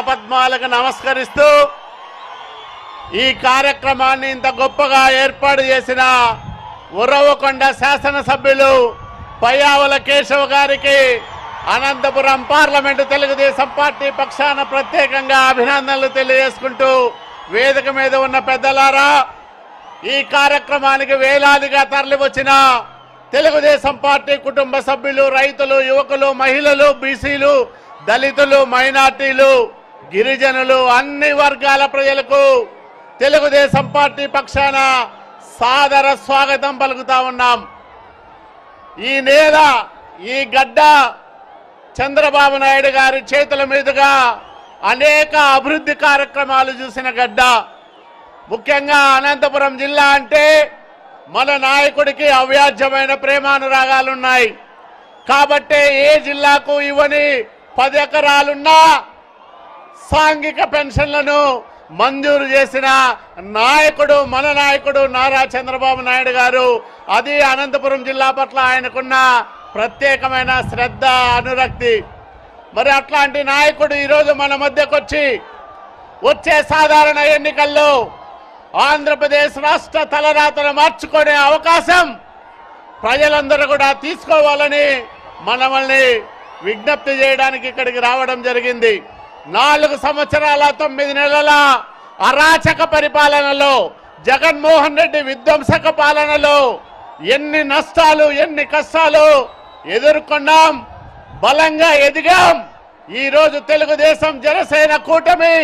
పాదపద్మాలకు నమస్కరిస్తూ ఈ కార్యక్రమాన్ని ఇంత గొప్పగా ఏర్పాటు చేసిన ఉరవకొండ శాసనసభ్యులు పయ్యావుల కేశవ్ గారికి అనంతపురం పార్లమెంటు తెలుగుదేశం పార్టీ పక్షాన ప్రత్యేకంగా అభినందనలు తెలియజేసుకుంటూ వేదిక మీద ఉన్న పెద్దలారా, ఈ కార్యక్రమానికి వేలాదిగా తరలివచ్చిన తెలుగుదేశం పార్టీ కుటుంబ సభ్యులు, రైతులు, యువకులు, మహిళలు, బీసీలు, దళితులు, మైనార్టీలు, గిరిజనులు, అన్ని వర్గాల ప్రజలకు తెలుగుదేశం పార్టీ పక్షాన సాదర స్వాగతం పలుకుతా ఉన్నాం. ఈ నేల, ఈ గడ్డ చంద్రబాబు నాయుడు గారి చేతుల మీదుగా అనేక అభివృద్ధి కార్యక్రమాలు చూసిన గడ్డ. ముఖ్యంగా అనంతపురం జిల్లా అంటే మన నాయకుడికి అవ్యాజ్యమైన ప్రేమానురాగాలున్నాయి. కాబట్టే ఏ జిల్లాకు ఇవ్వని 10 ఎకరాలున్నా సాంఘిక పెన్షన్లను మంజూరు చేసిన నాయకుడు మన నాయకుడు నారా చంద్రబాబు నాయుడు గారు. అది అనంతపురం జిల్లా పట్ల ఆయనకున్న ప్రత్యేకమైన శ్రద్ధ, అనురక్తి. మరి అట్లాంటి నాయకుడు ఈరోజు మన మధ్యకొచ్చి వచ్చే సాధారణ ఎన్నికల్లో ఆంధ్రప్రదేశ్ రాష్ట్ర తలరాతను మార్చుకునే అవకాశం ప్రజలందరూ కూడా తీసుకోవాలని మనల్ని విజ్ఞప్తి చేయడానికి ఇక్కడికి రావడం జరిగింది. 4 సంవత్సరాల 9 నెలల అరాచక పరిపాలనలో, జగన్మోహన్ రెడ్డి విధ్వంసక పాలనలో ఎన్ని నష్టాలు, ఎన్ని కష్టాలు ఎదుర్కొన్నాం, బలంగా ఎదిగాం. ఈరోజు తెలుగుదేశం జనసేన కూటమి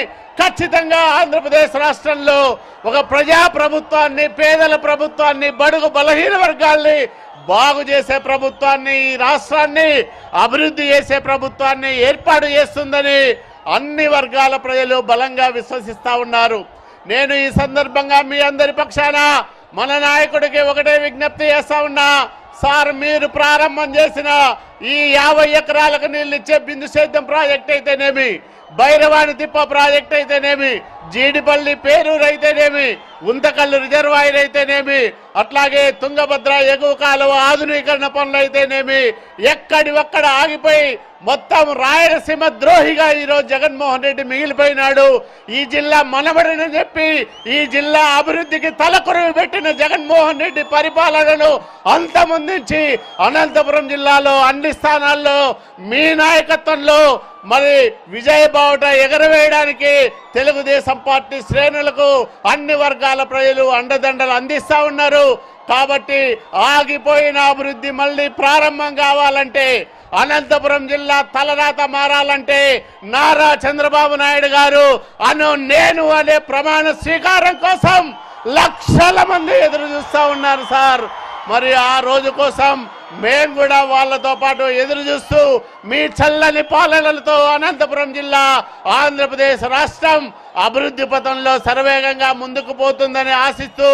ఖచ్చితంగా ఆంధ్రప్రదేశ్ రాష్ట్రంలో ఒక ప్రజా ప్రభుత్వాన్ని, పేదల ప్రభుత్వాన్ని, బడుగు బలహీన వర్గాల్ని బాగు చేసే ప్రభుత్వాన్ని, ఈ రాష్ట్రాన్ని అభివృద్ధి చేసే ప్రభుత్వాన్ని ఏర్పాటు చేస్తుందని అన్ని వర్గాల ప్రజలు బలంగా విశ్వసిస్తా ఉన్నారు. నేను ఈ సందర్భంగా మీ అందరి పక్షాన మన నాయకుడికి ఒకటే విజ్ఞప్తి చేస్తా ఉన్నా. సార్, మీరు ప్రారంభం చేసిన ఈ 50 ఎకరాలకు నీళ్ళు ఇచ్చే బిందు సేద్యం ప్రాజెక్ట్ అయితేనేమి, భైరవాణి తిప్ప ప్రాజెక్ట్ అయితేనేమి, జీడిపల్లి పేరూరు అయితేనేమి, ఉంతకల్లు రిజర్వాయర్ అయితేనేమి, అట్లాగే తుంగభద్ర ఎగువ కాలువ ఆధునీకరణ పనులు అయితేనేమి, ఎక్కడి ఒక్కడ ఆగిపోయి మొత్తం రాయలసీమ ద్రోహిగా ఈరోజు జగన్మోహన్ రెడ్డి మిగిలిపోయినాడు. ఈ జిల్లా మనబడిని చెప్పి ఈ జిల్లా అభివృద్ధికి తలకొరువు పెట్టిన జగన్మోహన్ రెడ్డి పరిపాలనను అంతమొందించి అనంతపురం జిల్లాలో అన్ని స్థానాల్లో మీ నాయకత్వంలో మరి విజయ బావుట ఎగరవేయడానికి తెలుగుదేశం పార్టీ శ్రేణులకు అన్ని వర్గాల ప్రజలు అండదండలు అందిస్తా ఉన్నారు. కాబట్టి ఆగిపోయిన అభివృద్ధి మళ్ళీ ప్రారంభం కావాలంటే, అనంతపురం జిల్లా తలరాత మారాలంటే నారా చంద్రబాబు నాయుడు గారు నేను అనే ప్రమాణ స్వీకారం కోసం లక్షల మంది ఎదురు చూస్తా ఉన్నారు సార్. మరి ఆ రోజు కోసం మేము కూడా వాళ్ళతో పాటు ఎదురు చూస్తూ మీ చల్లని పాలనలతో అనంతపురం జిల్లా, ఆంధ్రప్రదేశ్ రాష్ట్రం అభివృద్ధి పథంలో శరవేగంగా ముందుకు పోతుందని ఆశిస్తూ